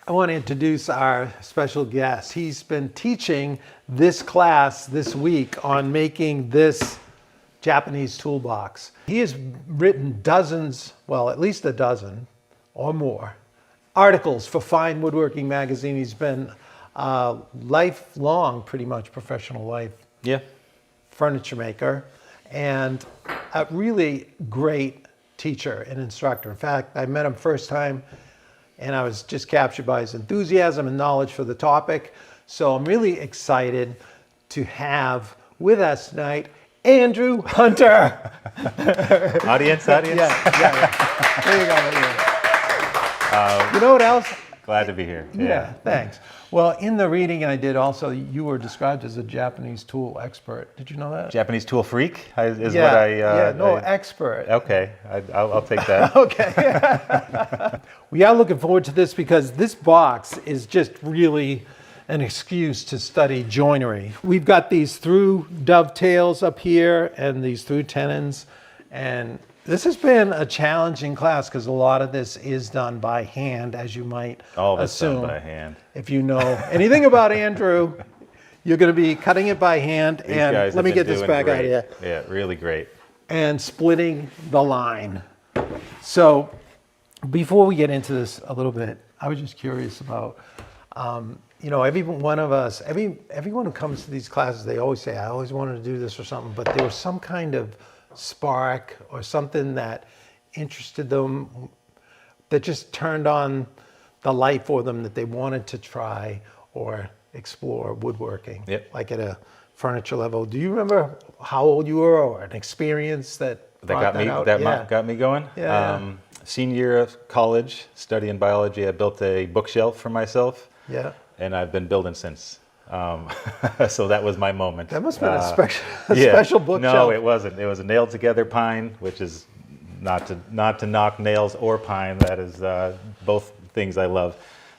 I want to introduce our special guest. He's been teaching this class this week on making this Japanese toolbox. He has written dozens, well, at least a dozen or more, articles for Fine Woodworking magazine. He's been a lifelong, pretty much professional life furniture maker, and a really great teacher and instructor. In fact, I met him first time and I was just captured by his enthusiasm and knowledge for the topic. So I'm really excited to have with us tonight Andrew Hunter. Audience. Yeah. There you go. You know what else? Glad to be here. Yeah, thanks. Well, in the reading I did also, you were described as a Japanese tool expert. Did you know that? Japanese tool freak is what expert. Okay, I'll take that. Okay. We are looking forward to this because this box is just really an excuse to study joinery. We've got these through dovetails up here and these through tenons, and this has been a challenging class because a lot of this is done by hand, as you might assume. Done by hand. If you know anything about Andrew, you're going to be cutting it by hand. These and guys let me get this back out of here. here. Yeah, really great. And splitting the line. So before we get into this a little bit, I was just curious about, every one of us, everyone who comes to these classes, they always say, I always wanted to do this or something, but there was some kind of spark or something that interested them, that just turned on the light for them, that they wanted to try or explore woodworking, like at a furniture level. Do you remember how old you were or an experience that got me going? Senior year of college, studying biology, I built a bookshelf for myself. Yeah. And I've been building since. So that was my moment. That must have been a special bookshelf. No, it wasn't. It was a nailed together pine, which is not to knock nails or pine. That is both things I love.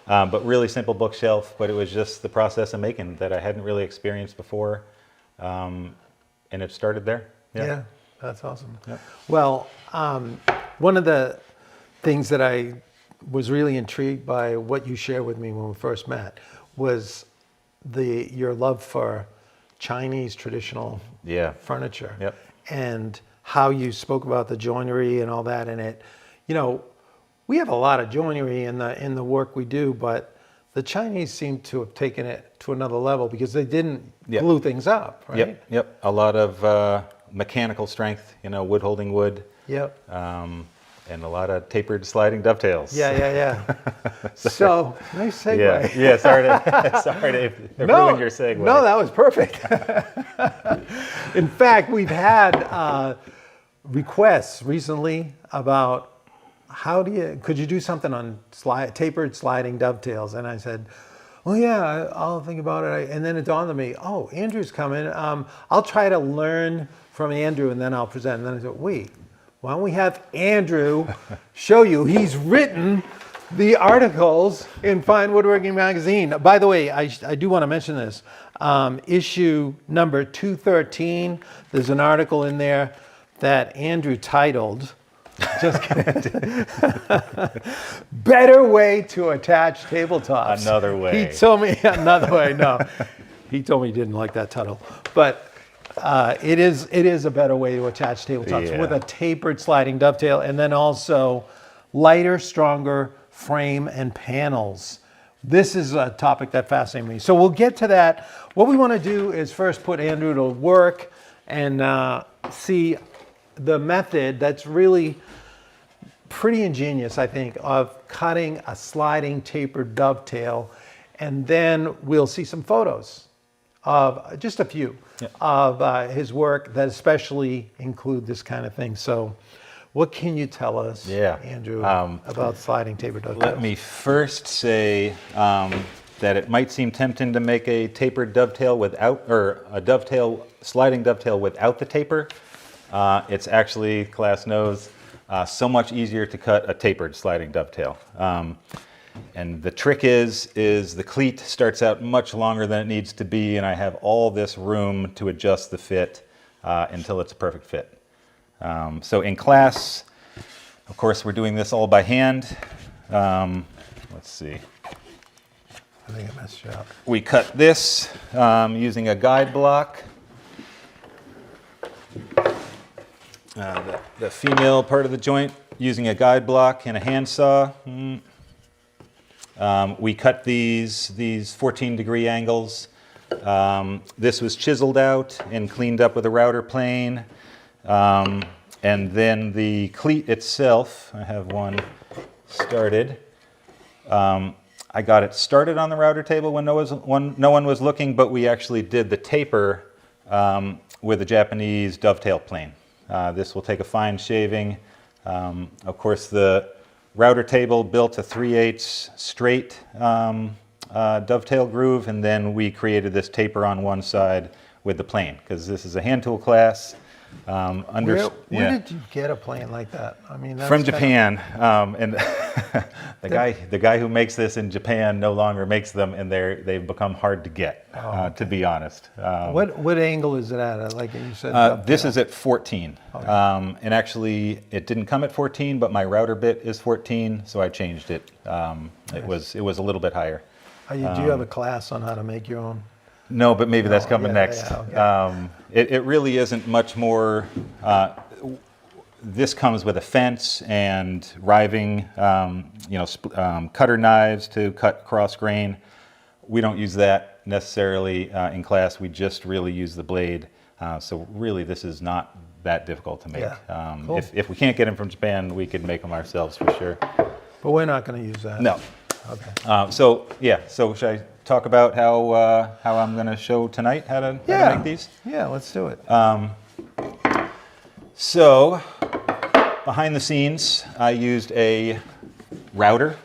But really simple bookshelf, but it was just the process of making that I hadn't really experienced before. And it started there. Yeah, that's awesome. Yep. Well, one of the things that I was really intrigued by what you shared with me when we first met was your love for Chinese traditional furniture, and how you spoke about the joinery and all that in it. We have a lot of joinery in the work we do, but the Chinese seem to have taken it to another level because they didn't glue things up, right? Yep. A lot of mechanical strength, wood holding wood. Yep. And a lot of tapered sliding dovetails. Yeah. So, nice segue. Yeah, sorry to ruin your segue. No, that was perfect. In fact, we've had requests recently about could you do something on tapered sliding dovetails? And I said, well, yeah, I'll think about it. And then it dawned on me, oh, Andrew's coming. I'll try to learn from Andrew and then I'll present. And then I said, wait. Why don't we have Andrew show you? He's written the articles in Fine Woodworking magazine. By the way, I do want to mention this. Issue number 213, there's an article in there that Andrew titled, just kidding, Better Way to Attach Tabletops. Another way. He told me, another way, no. He told me he didn't like that title. But it is a better way to attach tabletops with a tapered sliding dovetail, and then also lighter, stronger frame and panels. This is a topic that fascinates me. So we'll get to that. What we want to do is first put Andrew to work and see the method that's really pretty ingenious, I think, of cutting a sliding tapered dovetail, and then we'll see some photos of just a few of his work that especially include this kind of thing. So what can you tell us, Andrew, about sliding tapered dovetails? Let me first say that it might seem tempting to make a tapered dovetail or a sliding dovetail without the taper. It's actually, class knows, so much easier to cut a tapered sliding dovetail. And the trick is the cleat starts out much longer than it needs to be, and I have all this room to adjust the fit until it's a perfect fit. So in class, of course, we're doing this all by hand. Let's see. I think I messed you up. We cut this using a guide block. The female part of the joint using a guide block and a handsaw. We cut these 14-degree angles. This was chiseled out and cleaned up with a router plane. And then the cleat itself, I have one started. I got it started on the router table when no one was looking, but we actually did the taper with a Japanese dovetail plane. This will take a fine shaving. Of course, the router table built a 3/8 straight dovetail groove, and then we created this taper on one side with the plane, because this is a hand tool class. Where did you get a plane like that? I mean, that's from Japan, and the guy who makes this in Japan no longer makes them, and they've become hard to get, to be honest. What angle is it at? Like you said, this is at 14, and actually it didn't come at 14, but my router bit is 14, so I changed it. Nice. It was a little bit higher. Do you have a class on how to make your own? No, but maybe that's coming next. Yeah, okay. It really isn't much more. This comes with a fence and riving, cutter knives to cut cross grain. We don't use that necessarily in class. We just really use the blade. So really, this is not that difficult to make. Yeah. Cool. If we can't get them from Japan, we could make them ourselves for sure. But we're not going to use that. No. Okay. So should I talk about how I'm going to show tonight how to make these? Yeah, let's do it. So behind the scenes, I used a router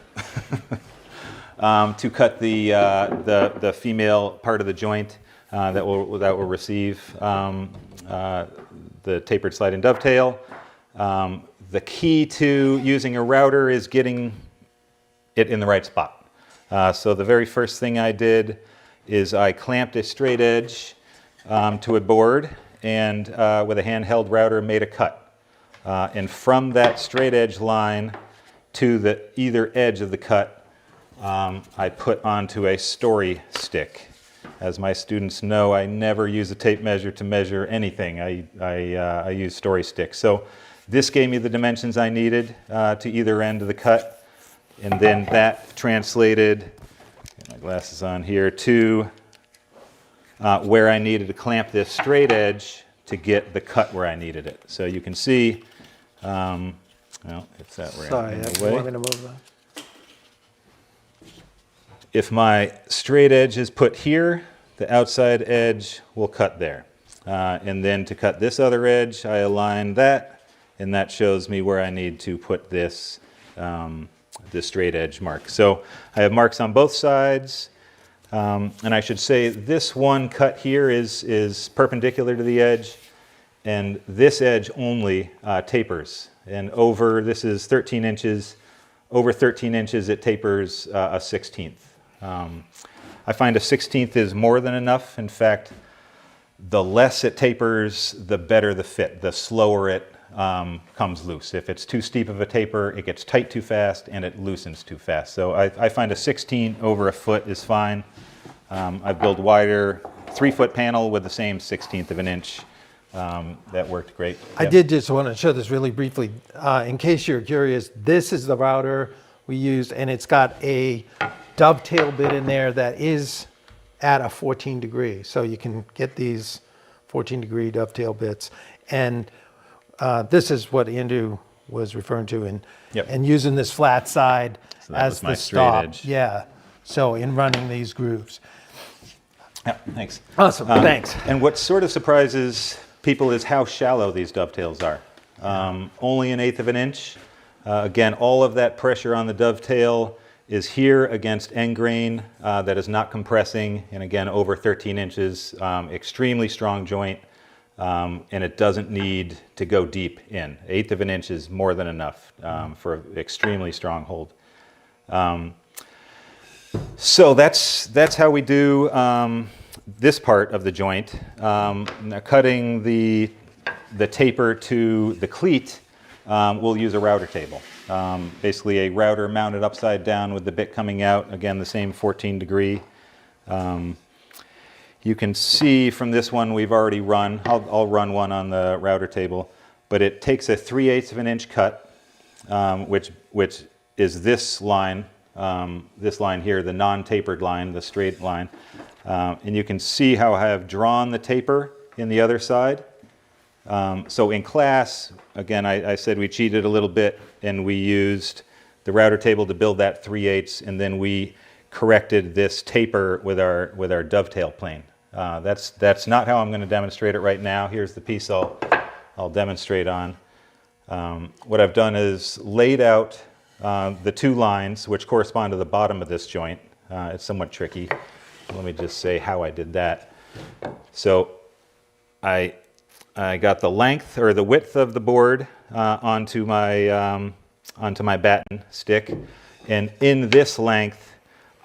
to cut the female part of the joint that will receive the tapered sliding dovetail. The key to using a router is getting it in the right spot. So the very first thing I did is I clamped a straight edge to a board, and with a handheld router made a cut. And from that straight edge line to the either edge of the cut, I put onto a story stick. As my students know, I never use a tape measure to measure anything. I use story sticks. So this gave me the dimensions I needed to either end of the cut. And then that translated, get my glasses on here, to where I needed to clamp this straight edge to get the cut where I needed it. So you can see, well, if that were in the way. You want me to move that? If my straight edge is put here, the outside edge will cut there. And then to cut this other edge, I align that, and that shows me where I need to put this straight edge mark. So I have marks on both sides, and I should say this one cut here is perpendicular to the edge, and this edge only tapers. And this is 13 inches, over 13 inches it tapers a 16th. I find a 16th is more than enough. In fact, the less it tapers, the better the fit, the slower it comes loose. If it's too steep of a taper, it gets tight too fast and it loosens too fast. So I find a 16 over a foot is fine. I built wider 3-foot panel with the same 16th of an inch. That worked great. I did just want to show this really briefly. In case you're curious, this is the router we used, and it's got a dovetail bit in there that is at a 14 degree. So you can get these 14 degree dovetail bits. And this is what Andrew was referring to, and using this flat side as the stop. Edge. Yeah. So in running these grooves. Yeah, thanks. Awesome. Thanks. And what sort of surprises people is how shallow these dovetails are. Only 1/8 of an inch. Again, all of that pressure on the dovetail is here against end grain that is not compressing, and again, over 13 inches, extremely strong joint. And it doesn't need to go deep in. 1/8 of an inch is more than enough for an extremely strong hold. So that's how we do this part of the joint. Now cutting the taper to the cleat, we'll use a router table. Basically a router mounted upside down with the bit coming out. Again, the same 14 degree. You can see from this one we've already run. I'll run one on the router table, but it takes a 3/8 of an inch cut, which is this line here, the non-tapered line, the straight line. And you can see how I have drawn the taper in the other side. So in class, again, I said we cheated a little bit and we used the router table to build that 3/8, and then we corrected this taper with our dovetail plane. That's not how I'm going to demonstrate it right now. Here's the piece I'll demonstrate on. What I've done is laid out the two lines which correspond to the bottom of this joint. It's somewhat tricky. Let me just say how I did that. So I got the length or the width of the board onto my batten stick, and in this length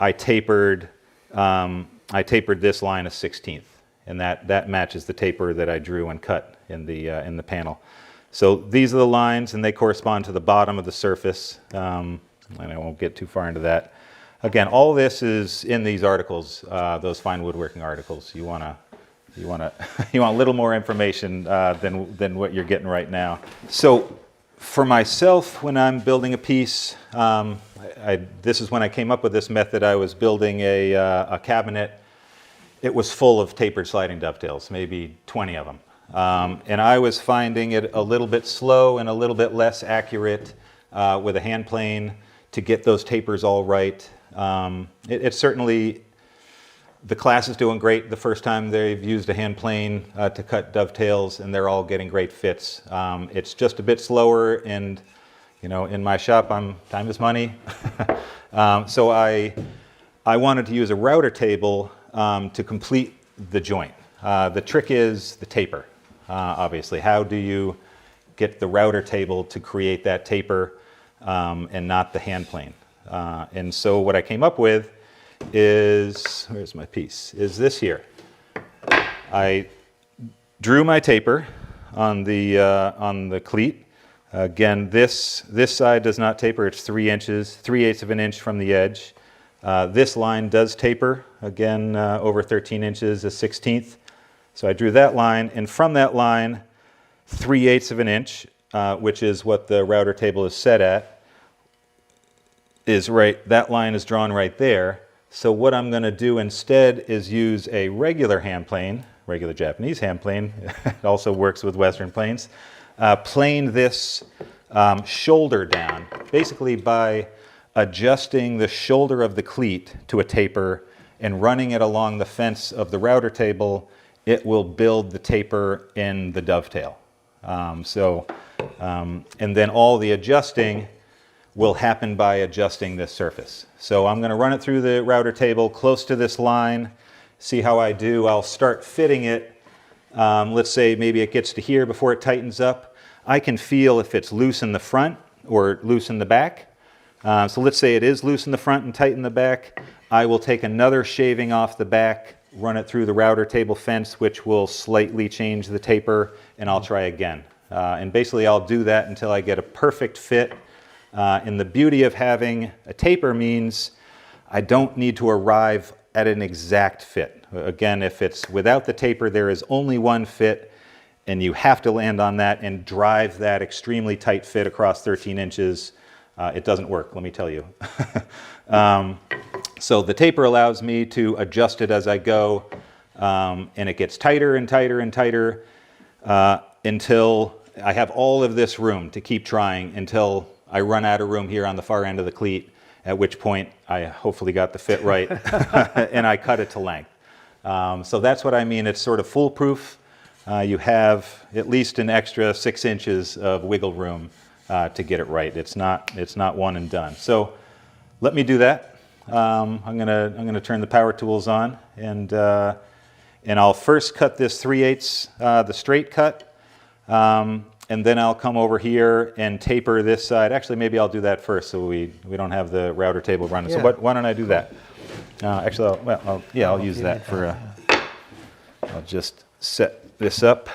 I tapered this line a 1/16, and that matches the taper that I drew and cut in the panel. So these are the lines, and they correspond to the bottom of the surface. And I won't get too far into that. Again, all this is in these articles, those fine woodworking articles. You want a little more information than what you're getting right now. So for myself, when I'm building a piece, this is when I came up with this method. I was building a cabinet. It was full of tapered sliding dovetails, maybe 20 of them. And I was finding it a little bit slow and a little bit less accurate with a hand plane to get those tapers all right. It's certainly, the class is doing great the first time they've used a hand plane to cut dovetails, and they're all getting great fits. It's just a bit slower, and in my shop, time is money. So I wanted to use a router table to complete the joint. The trick is the taper, obviously. How do you get the router table to create that taper and not the hand plane? And so what I came up with is, where's my piece, is this here. I drew my taper on the cleat. Again, this side does not taper. It's 3 inches, 3/8 of an inch from the edge. This line does taper, again, over 13 inches, a 1/16. So I drew that line, and from that line, 3/8 of an inch, which is what the router table is set at, is right, that line is drawn right there. So what I'm going to do instead is use a regular hand plane, regular Japanese hand plane. It also works with Western planes. Plane this shoulder down, basically by adjusting the shoulder of the cleat to a taper and running it along the fence of the router table. It will build the taper in the dovetail. And then all the adjusting will happen by adjusting this surface. So I'm going to run it through the router table close to this line, see how I do. I'll start fitting it. Let's say maybe it gets to here before it tightens up. I can feel if it's loose in the front or loose in the back. So let's say it is loose in the front and tight in the back. I will take another shaving off the back, run it through the router table fence, which will slightly change the taper, and I'll try again. And basically I'll do that until I get a perfect fit. And the beauty of having a taper means I don't need to arrive at an exact fit. Again, if it's without the taper, there is only one fit, and you have to land on that and drive that extremely tight fit across 13 inches. It doesn't work, let me tell you. So the taper allows me to adjust it as I go, and it gets tighter and tighter and tighter until I have all of this room to keep trying until I run out of room here on the far end of the cleat, at which point I hopefully got the fit right and I cut it to length. So that's what I mean. It's sort of foolproof. You have at least an extra 6 inches of wiggle room to get it right. It's not one and done. So let me do that. I'm gonna turn the power tools on, and I'll first cut this 3/8 the straight cut. And then I'll come over here and taper this side. Actually, maybe I'll do that first so we don't have the router table running. Yeah. So why don't I do that? Actually, I'll use that for I'll just set this up.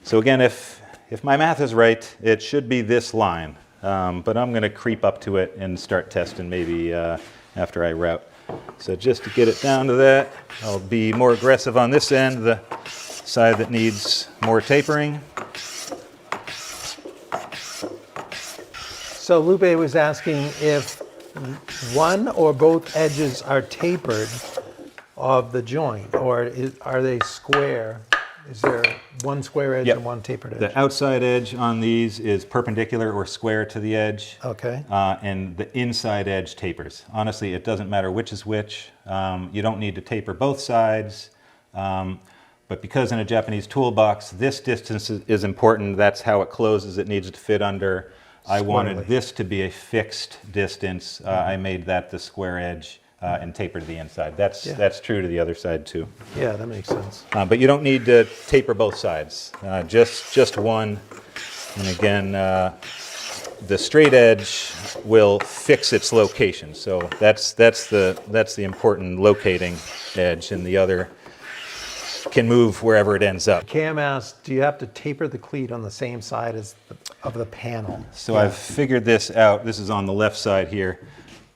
So again, if if my math is right, it should be this line. But I'm going to creep up to it and start testing maybe after I route. So just to get it down to that, I'll be more aggressive on this end, the side that needs more tapering. So Lupe was asking if one or both edges are tapered of the joint, or are they square? Is there one square edge Yep. and one tapered edge? The outside edge on these is perpendicular or square to the edge. Okay. And the inside edge tapers. Honestly, it doesn't matter which is which. You don't need to taper both sides. But because in a Japanese toolbox, this distance is important. That's how it closes. It needs to fit under. I wanted this to be a fixed distance. I made that the square edge and tapered the inside. That's true to the other side too. Yeah, that makes sense. But you don't need to taper both sides. Just one. And again, the straight edge will fix its location. So that's the important locating edge, and the other can move wherever it ends up. Cam asked, do you have to taper the cleat on the same side of the panel? So yeah. I've figured this out. This is on the left side here.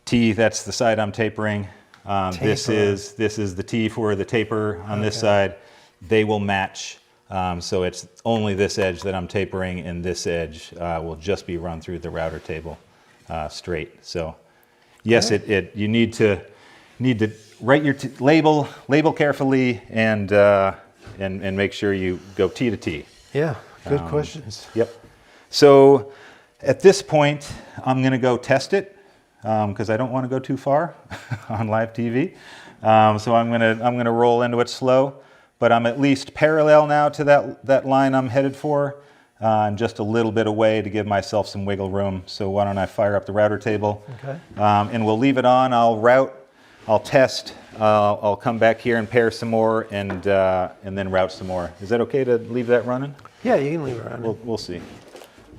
T, that's the side I'm tapering. This is the T for the taper on this side. They will match. So it's only this edge that I'm tapering, and this edge will just be run through the router table straight. So yes, you need to write your label carefully, and make sure you go T to T. Yeah, good questions. Yep. So at this point, I'm going to go test it because I don't want to go too far on live TV. So I'm gonna roll into it slow, but I'm at least parallel now to that line I'm headed for, and just a little bit away to give myself some wiggle room. So why don't I fire up the router table? Okay. And we'll leave it on. I'll route. I'll test. I'll come back here and pair some more, and then route some more. Is that okay to leave that running? Yeah, you can leave it running. We'll see.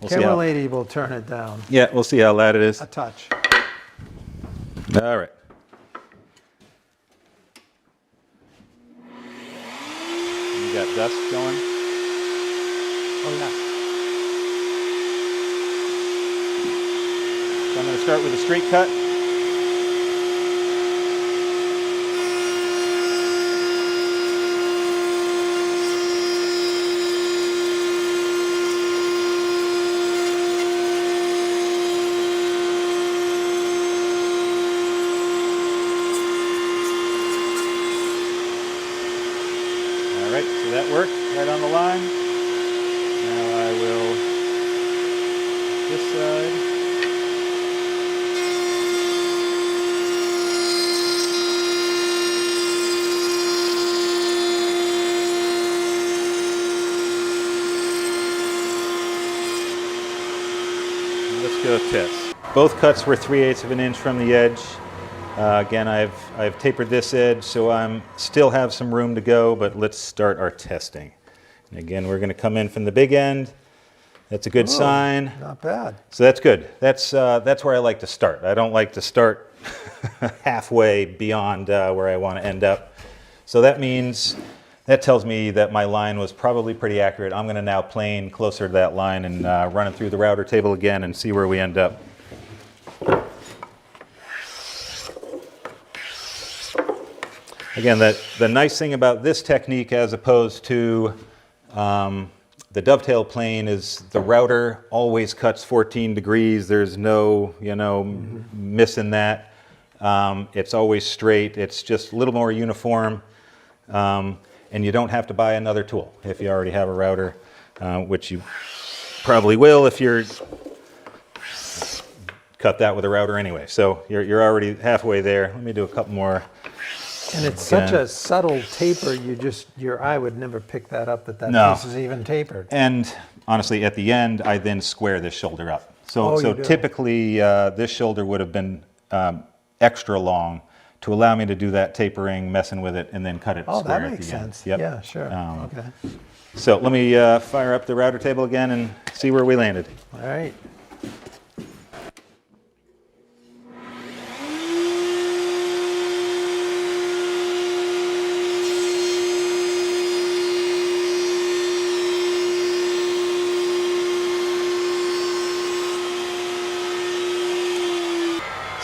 Camera lady will turn it down. Yeah, we'll see how loud it is. A touch. All right. You got dust going? Oh, yeah. So I'm going to start with a straight cut. All right, so that worked right on the line. Now I will this side. Let's go test. Both cuts were 3/8 of an inch from the edge. Again, I've tapered this edge, so I'm still have some room to go, but let's start our testing. And again, we're going to come in from the big end. That's a good sign. Not bad. So that's good. That's where I like to start. I don't like to start halfway beyond where I want to end up. So that tells me that my line was probably pretty accurate. I'm going to now plane closer to that line and run it through the router table again and see where we end up. Again, the nice thing about this technique as opposed to the dovetail plane is the router always cuts 14 degrees. There's no, missing that. It's always straight. It's just a little more uniform. And you don't have to buy another tool if you already have a router, which you probably will if you're cut that with a router anyway. So you're already halfway there. Let me do a couple more. And it's such a subtle taper, your eye would never pick that up that No. piece is even tapered. And honestly, at the end, I then square this shoulder up. So typically, this shoulder would have been extra long to allow me to do that tapering, messing with it, and then cut it square at the end. Oh, that makes sense. Yep. Yeah, sure. Okay. So let me fire up the router table again and see where we landed. All right.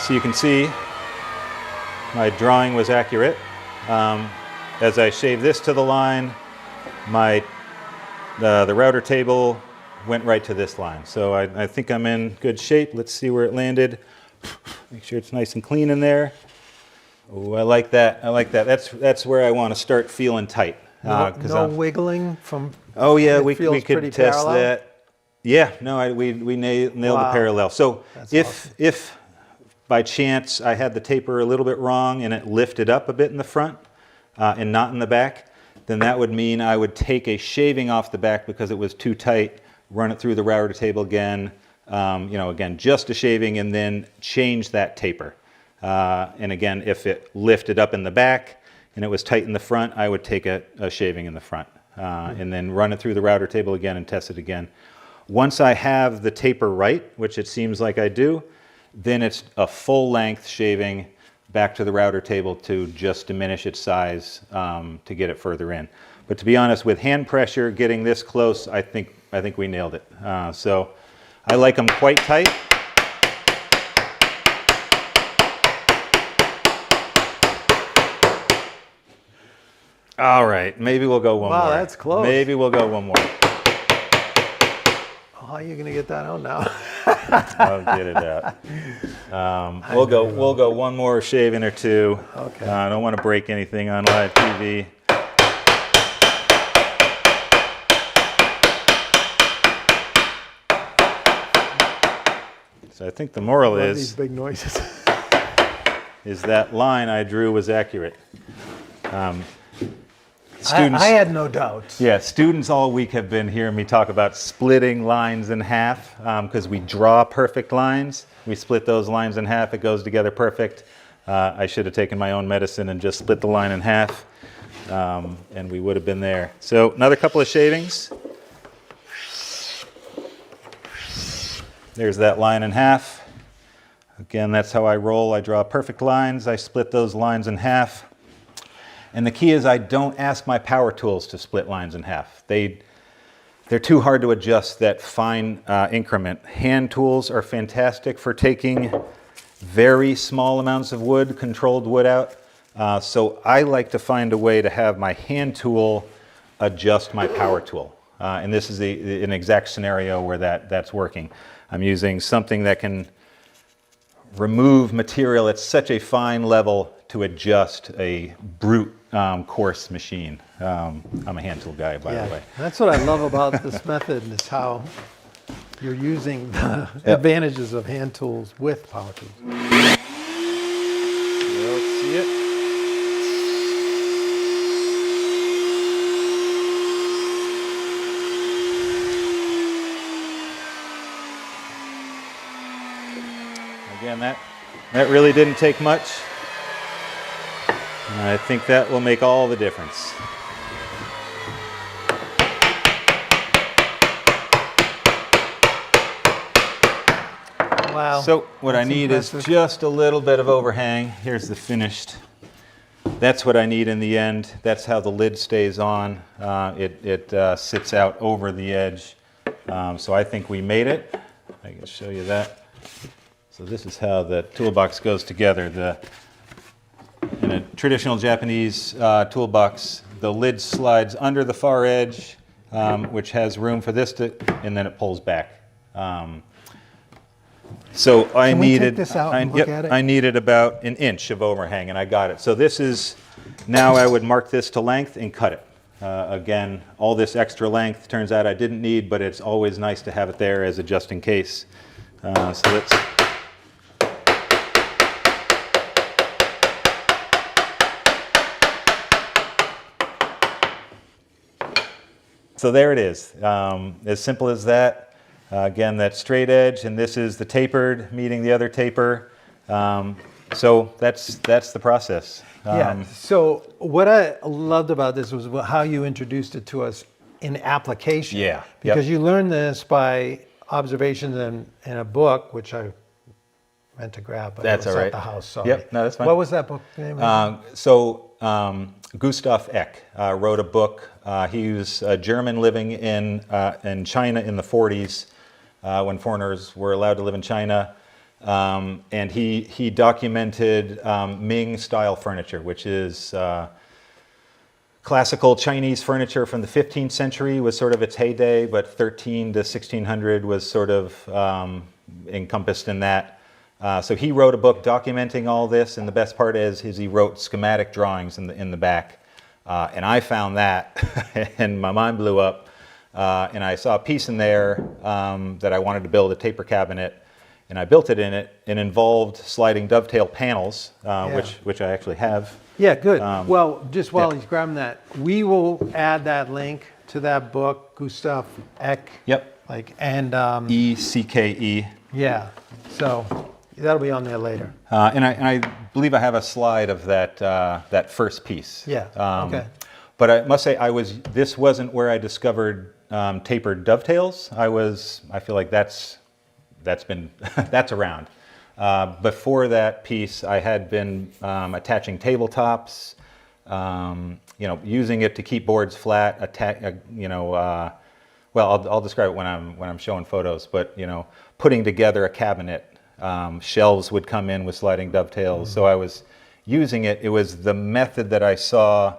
So you can see my drawing was accurate. As I shaved this to the line, the router table went right to this line. So I think I'm in good shape. Let's see where it landed. Make sure it's nice and clean in there. Oh, I like that. I like that. That's where I want to start feeling tight. No wiggling from. Oh yeah, it we feels could pretty test parallel? that. Yeah, no, we nailed the parallel. So That's if by chance I had the taper a little bit wrong and it lifted up a bit in the front and not in the back, then that would mean I would take a shaving off the back because it was too tight, run it through the router table again, again, just a shaving, and then change that taper. And again, if it lifted up in the back and it was tight in the front, I would take a shaving in the front and then run it through the router table again and test it again. Once I have the taper right, which it seems like I do, then it's a full length shaving back to the router table to just diminish its size to get it further in. But to be honest, with hand pressure, getting this close, I think we nailed it. So I like them quite tight. All right, maybe we'll go one more. Wow, that's close. Maybe we'll go one more. How are you going to get that out now? I'll get it out. We'll go one more shaving or two. Okay. I don't want to break anything on live TV. So I think the moral Love these big noises. is that line I drew was accurate. Students, I had no doubts. yeah, students all week have been hearing me talk about splitting lines in half because we draw perfect lines. We split those lines in half, it goes together perfect. I should have taken my own medicine and just split the line in half and we would have been there. So another couple of shavings. There's that line in half. Again, that's how I roll. I draw perfect lines. I split those lines in half. And the key is I don't ask my power tools to split lines in half. They're too hard to adjust that fine increment. Hand tools are fantastic for taking very small amounts of wood, controlled wood out. So I like to find a way to have my hand tool adjust my power tool. And this is an exact scenario where that's working. I'm using something that can remove material at such a fine level to adjust a brute coarse machine. I'm a hand tool guy, by the way. That's what I love about this method is how you're using the advantages of hand tools with power tools. Let's see it. Again, that really didn't take much. And I think that will make all the difference. Wow. So what I need impressive. is just a little bit of overhang. Here's the finished. That's what I need in the end. That's how the lid stays on. It sits out over the edge. So I think we made it. I can show you that. So this is how the toolbox goes together. In a traditional Japanese toolbox, the lid slides under the far edge, which has room for this and then it pulls back. So I Can we needed, take this out and look at it? I needed about an inch of overhang, and I got it. So this is, now I would mark this to length and cut it. Again, all this extra length turns out I didn't need, but it's always nice to have it there as a just in case. So let's. So there it is, as simple as that. Again, that straight edge, and this is the tapered meeting the other taper. So that's the process. Yeah. So what I loved about this was how you introduced it to us in application. Yeah. Because you learned this by observations in a book, which I meant to grab, but That's it was all right. at the house. Sorry. Yep. No, that's fine. What was that book name? Gustav Eck wrote a book. He was a German living in China in the 40s when foreigners were allowed to live in China. And he documented Ming style furniture, which is classical Chinese furniture from the 15th century was sort of its heyday, but 13 to 1600 was sort of encompassed in that. So he wrote a book documenting all this, and the best part is he wrote schematic drawings in the back. And I found that, and my mind blew up. And I saw a piece in there that I wanted to build a taper cabinet, and I built it in it. It involved sliding dovetail panels, which I actually have. Yeah, good. Well, just while he's grabbing that, we will add that link to that book, Gustav Eck. Yep. And ECKE. Yeah. So that'll be on there later. And I believe I have a slide of that first piece. Yeah. Okay. But I must say, this wasn't where I discovered tapered dovetails. I feel like that's been that's around. Before that piece, I had been attaching tabletops, using it to keep boards flat. I'll describe it when I'm showing photos. But putting together a cabinet, shelves would come in with sliding dovetails. So I was using it. It was the method that I saw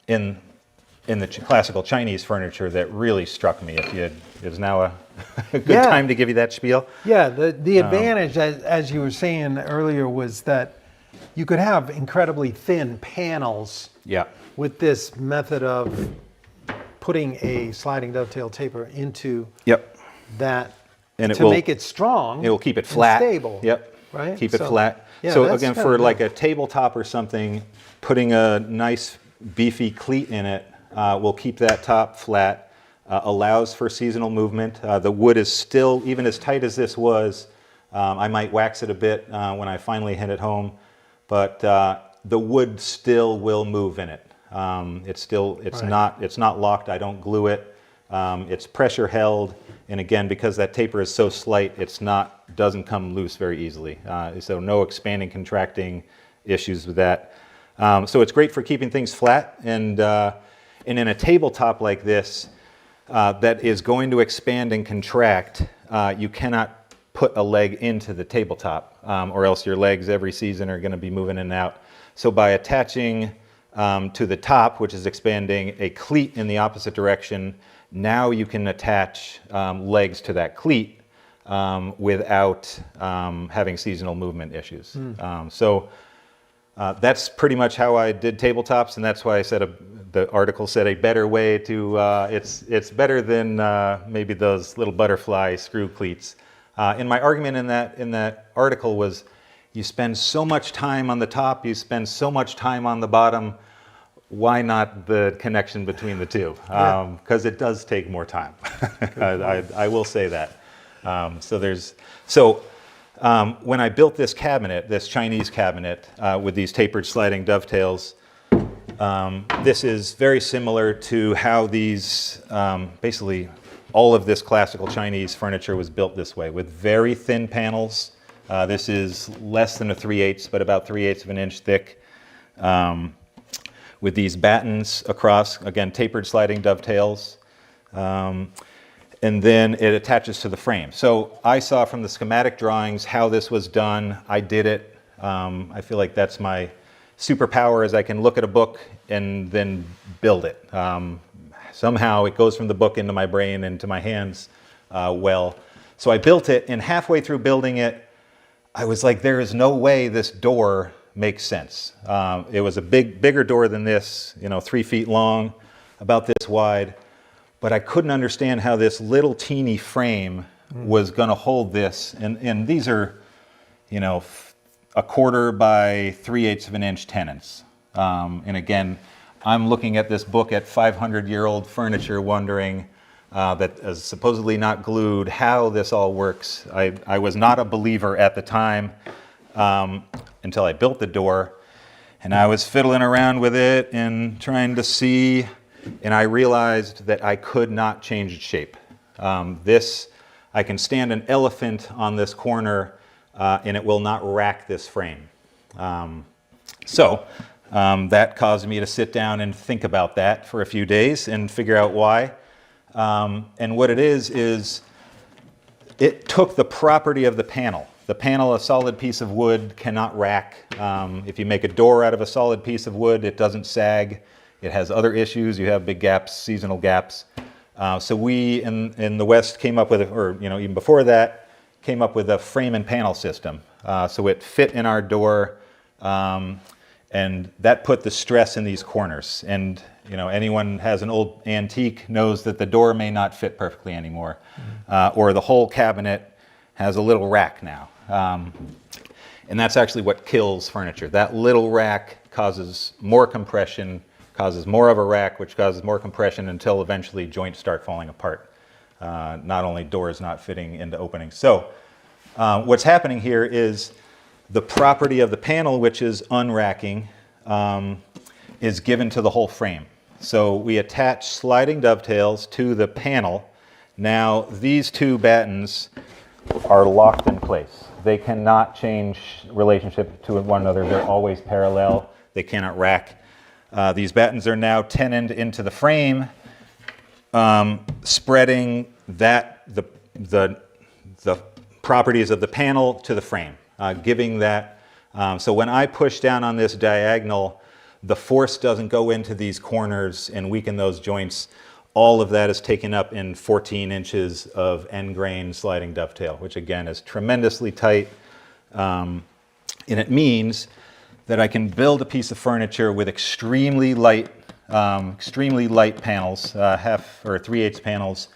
in the classical Chinese furniture that really struck me. It's now a good time to give you that spiel. Yeah, the advantage, as you were saying earlier, was that you could have incredibly thin panels with this method of putting a sliding dovetail taper into that and to make it strong. It will keep it flat. Stable. Yep. Right? Keep it flat. Yeah, so again, for like a tabletop or something, putting a nice beefy cleat in it will keep that top flat. Allows for seasonal movement. The wood is still, even as tight as this was, I might wax it a bit when I finally head it home, but the wood still will move in it. It's not locked. I don't glue it. It's pressure held, and again, because that taper is so slight, doesn't come loose very easily. So no expanding, contracting issues with that. So it's great for keeping things flat, and in a tabletop like this, that is going to expand and contract, you cannot put a leg into the tabletop, or else your legs every season are going to be moving in and out. So by attaching to the top, which is expanding, a cleat in the opposite direction, now you can attach legs to that cleat without having seasonal movement issues. That's pretty much how I did tabletops, and that's why I said the article said a better way to, it's better than maybe those little butterfly screw cleats. And my argument in that article was, you spend so much time on the top, you spend so much time on the bottom, why not the connection between the two? Because it does take more time. I will say that. When I built this cabinet, this Chinese cabinet with these tapered sliding dovetails, this is very similar to how these, basically all of this classical Chinese furniture was built this way, with very thin panels. This is less than a 3/8, but about 3/8 of an inch thick, with these battens across, again, tapered sliding dovetails. And then it attaches to the frame. So I saw from the schematic drawings how this was done. I did it. I feel like that's my superpower, is I can look at a book and then build it. Somehow it goes from the book into my brain, into my hands well. So I built it, and halfway through building it, I was like, there is no way this door makes sense. It was a bigger door than this, 3 feet long, about this wide. But I couldn't understand how this little teeny frame was going to hold this. And these are, 1/4 by 3/8 of an inch tenons. And again, I'm looking at this book at 500-year-old furniture, wondering that is supposedly not glued, how this all works. I was not a believer at the time until I built the door. And I was fiddling around with it and trying to see, and I realized that I could not change its shape. I can stand an elephant on this corner and it will not rack this frame. That caused me to sit down and think about that for a few days and figure out why. And what it is it took the property of the panel. The panel, a solid piece of wood, cannot rack. If you make a door out of a solid piece of wood, it doesn't sag. It has other issues. You have big gaps, seasonal gaps. So we in the West came up with, or even before that, came up with a frame and panel system. So it fit in our door, and that put the stress in these corners. And anyone has an old antique knows that the door may not fit perfectly anymore, or the whole cabinet has a little rack now. And that's actually what kills furniture. That little rack causes more compression, causes more of a rack, which causes more compression until eventually joints start falling apart. Not only doors not fitting into openings. So what's happening here is the property of the panel, which is unracking, is given to the whole frame. So we attach sliding dovetails to the panel. Now these two battens are locked in place. They cannot change relationship to one another. They're always parallel. They cannot rack. These battens are now tenoned into the frame, spreading the properties of the panel to the frame, giving that. So when I push down on this diagonal, the force doesn't go into these corners and weaken those joints. All of that is taken up in 14 inches of end grain sliding dovetail, which again is tremendously tight. And it means that I can build a piece of furniture with extremely light panels, half or 3/8 panels.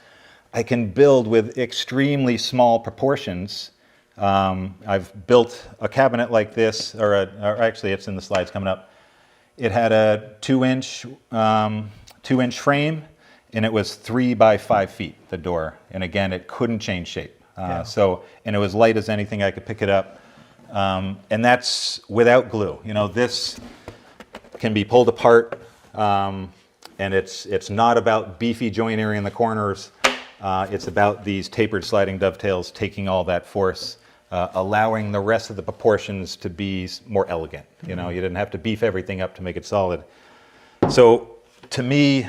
I can build with extremely small proportions. I've built a cabinet like this, or actually it's in the slides coming up. It had a 2-inch frame, and it was 3 by 5 feet, the door. And again, it couldn't change shape. And it was light as anything. I could pick it up. And that's without glue. This can be pulled apart, and it's not about beefy joinery in the corners. It's about these tapered sliding dovetails taking all that force, allowing the rest of the proportions to be more elegant. You didn't have to beef everything up to make it solid. So to me,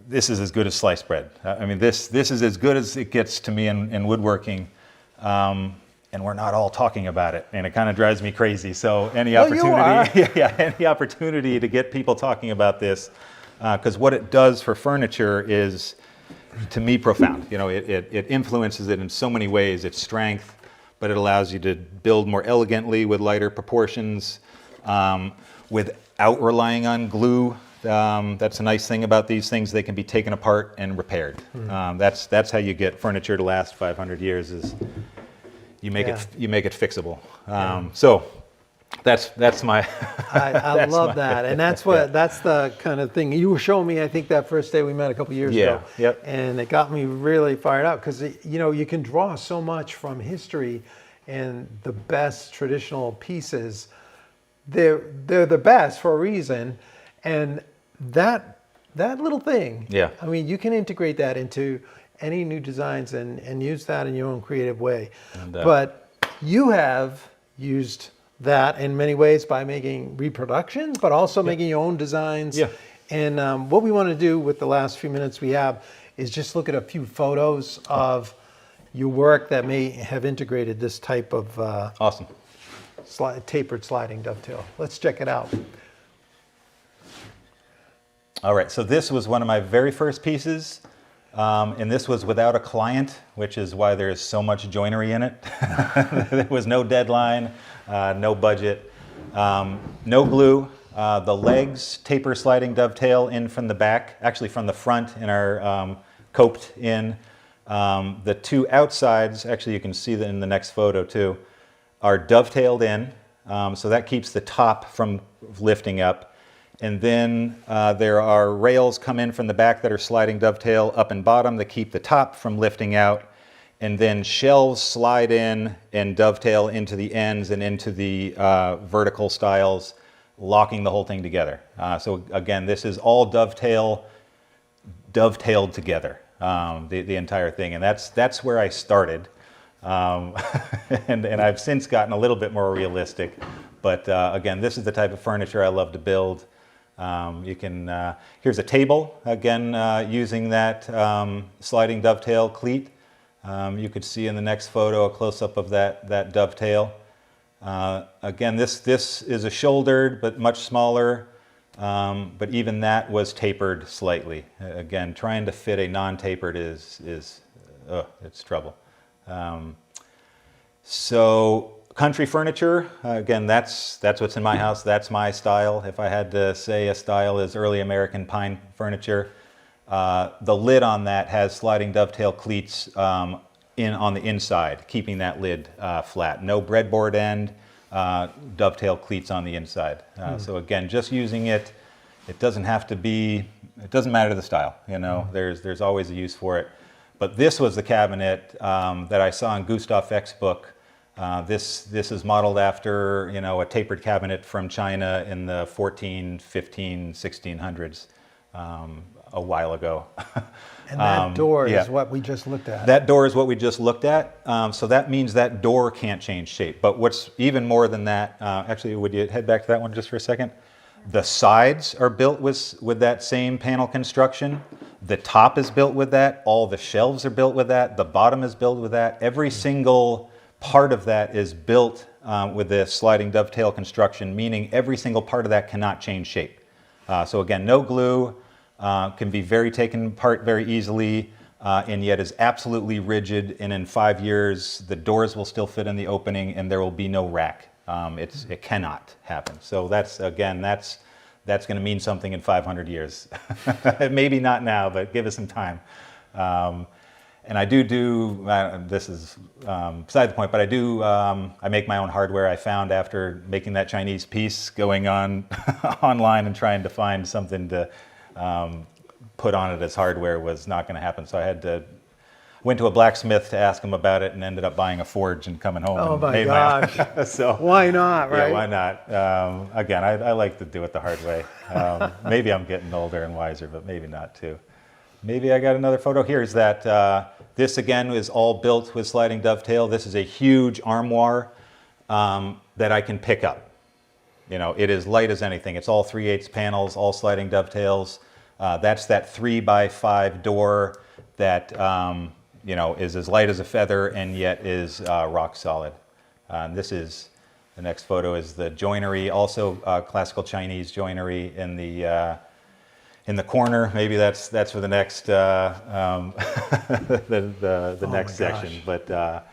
this is as good as sliced bread. This is as good as it gets to me in woodworking. And we're not all talking about it, and it kind of drives me crazy. So any opportunity, any opportunity to get people talking about this, because what it does for furniture is, to me, profound. It influences it in so many ways. Its strength, but it allows you to build more elegantly with lighter proportions, without relying on glue. That's a nice thing about these things. They can be taken apart and repaired. That's how you get furniture to last 500 years. Is you make it fixable. So that's my. I love that, and that's the kind of thing you were showing me. I think that first day we met a couple years ago. Yep. And it got me really fired up because you can draw so much from history, and the best traditional pieces, they're the best for a reason, and that little thing. Yeah. You can integrate that into any new designs and use that in your own creative way. But you have used that in many ways by making reproductions, but also making your own designs. Yeah. And what we want to do with the last few minutes we have is just look at a few photos of your work that may have integrated this type of awesome tapered sliding dovetail. Let's check it out. All right, so this was one of my very first pieces. And this was without a client, which is why there's so much joinery in it. There was no deadline, no budget, no glue. The legs taper sliding dovetail in from the back, actually from the front, and are coped in. The two outsides, actually you can see that in the next photo too, are dovetailed in. So that keeps the top from lifting up. And then there are rails come in from the back that are sliding dovetail up and bottom that keep the top from lifting out. And then shelves slide in and dovetail into the ends and into the vertical stiles, locking the whole thing together. So again, this is all dovetailed together, the entire thing. And that's where I started. And I've since gotten a little bit more realistic. But again, this is the type of furniture I love to build. Here's a table, again, using that sliding dovetail cleat. You could see in the next photo a close-up of that dovetail. Again, this is a shouldered but much smaller, but even that was tapered slightly. Again, trying to fit a non-tapered it's trouble. So country furniture, again, that's what's in my house. That's my style. If I had to say a style is early American pine furniture. The lid on that has sliding dovetail cleats on the inside, keeping that lid flat. No breadboard end, dovetail cleats on the inside. So again, just using it, it doesn't have to be, it doesn't matter the style, you know, there's always a use for it. But this was the cabinet that I saw in Gustav Eck's book. This is modeled after, you know, a tapered cabinet from China in the 14, 15, 1600s. A while ago. And that door is what we just looked at. That door is what we just looked at. So that means that door can't change shape. But what's even more than that, actually, would you head back to that one just for a second? The sides are built with that same panel construction. The top is built with that. All the shelves are built with that. The bottom is built with that. Every single part of that is built with this sliding dovetail construction, meaning every single part of that cannot change shape. So again, no glue. Can be taken apart very easily, and yet is absolutely rigid. And in 5 years, the doors will still fit in the opening, and there will be no rack. It cannot happen. So that's going to mean something in 500 years. Maybe not now, but give us some time. And I do this is beside the point, but I make my own hardware. I found after making that Chinese piece, going on online and trying to find something to put on it as hardware was not going to happen. So I went to a blacksmith to ask him about it and ended up buying a forge and coming home. Oh and my gosh. So why not, right? Yeah, why not? Again, I like to do it the hard way. Maybe I'm getting older and wiser, but maybe not too. Maybe I got another photo. Here's that. This again is all built with sliding dovetail. This is a huge armoire that I can pick up. You know, it is light as anything. It's all 3/8 panels, all sliding dovetails. That's that 3x5 door that, you know, is as light as a feather and yet is rock solid. The next photo is the joinery, also classical Chinese joinery in the corner. Maybe that's for the next the next section. But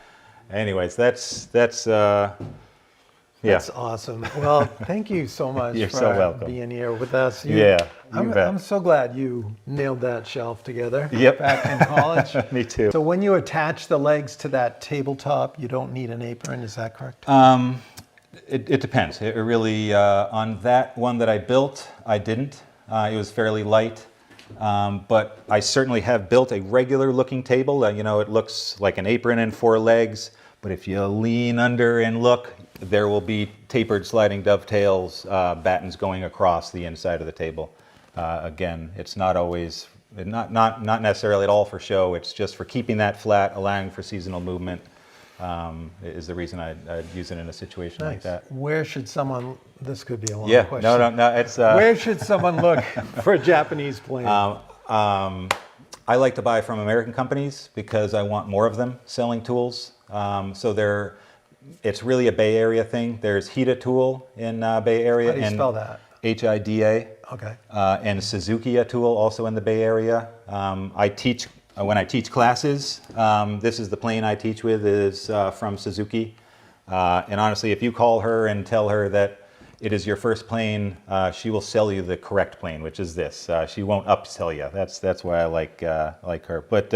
anyways, that's yeah. That's awesome. Well, thank you so much You're for so welcome. being here with us. I'm so glad you nailed that shelf together Yep. back in college. Me too. So when you attach the legs to that tabletop, you don't need an apron, is that correct? It depends. It really, on that one that I built, I didn't. It was fairly light. But I certainly have built a regular looking table. You know, it looks like an apron and 4 legs, but if you lean under and look, there will be tapered sliding dovetails, battens going across the inside of the table. Again, it's not always, not necessarily at all for show. It's just for keeping that flat, allowing for seasonal movement. Is the reason I'd use it in a situation like that. Where should someone, this could be a long question. No, it's... Where should someone look for a Japanese plane? I like to buy from American companies because I want more of them selling tools. So it's really a Bay Area thing. There's Hida Tool in Bay Area. How do you spell that? Hida. Okay. And Suzuki Tool, also in the Bay Area. When I teach classes, this is the plane I teach with, is from Suzuki. And honestly, if you call her and tell her that it is your first plane, she will sell you the correct plane, which is this. She won't upsell you. That's why I like her. But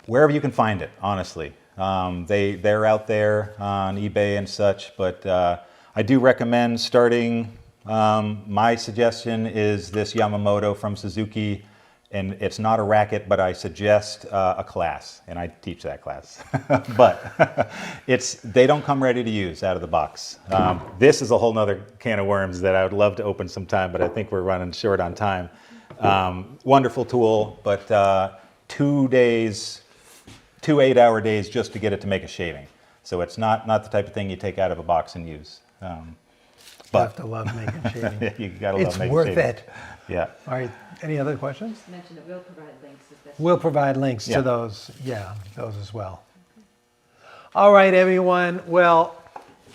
wherever you can find it, honestly. They're out there on eBay and such, but I do recommend starting. My suggestion is this Yamamoto from Suzuki, and it's not a racket, but I suggest a class, and I teach that class. But they don't come ready to use out of the box. This is a whole nother can of worms that I would love to open sometime, but I think we're running short on time. Wonderful tool, but 2 days, 2 8-hour days just to get it to make a shaving. So it's not the type of thing you take out of a box and use. You have to love making shading. You gotta love It's making worth shading. it. Yeah. All right. Any other questions? Mention it will provide links. We'll provide links Yeah. to those. Yeah, those as well. All right, everyone. Well,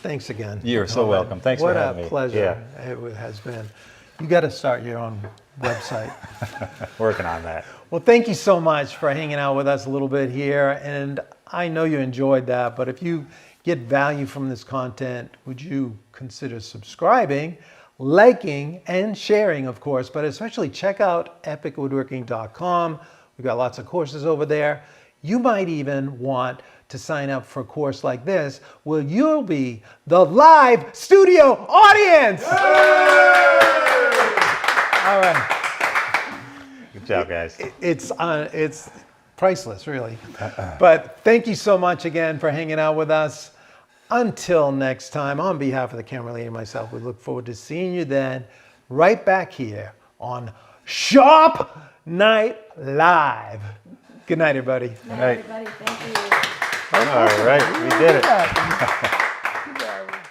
thanks again. You're so welcome. Thanks for having me. What a pleasure it has been. You got to start your own website. Working on that. Well, thank you so much for hanging out with us a little bit here. And I know you enjoyed that, but if you get value from this content, would you consider subscribing, liking, and sharing, of course, but especially check out epicwoodworking.com. We've got lots of courses over there. You might even want to sign up for a course like this where you'll be the live studio audience. All right. Good job, guys. It's priceless, really. But thank you so much again for hanging out with us. Until next time, on behalf of the camera lady and myself, we look forward to seeing you then right back here on Shop Night Live. Good night, everybody. Good night, everybody. Thank you. All right, we did it.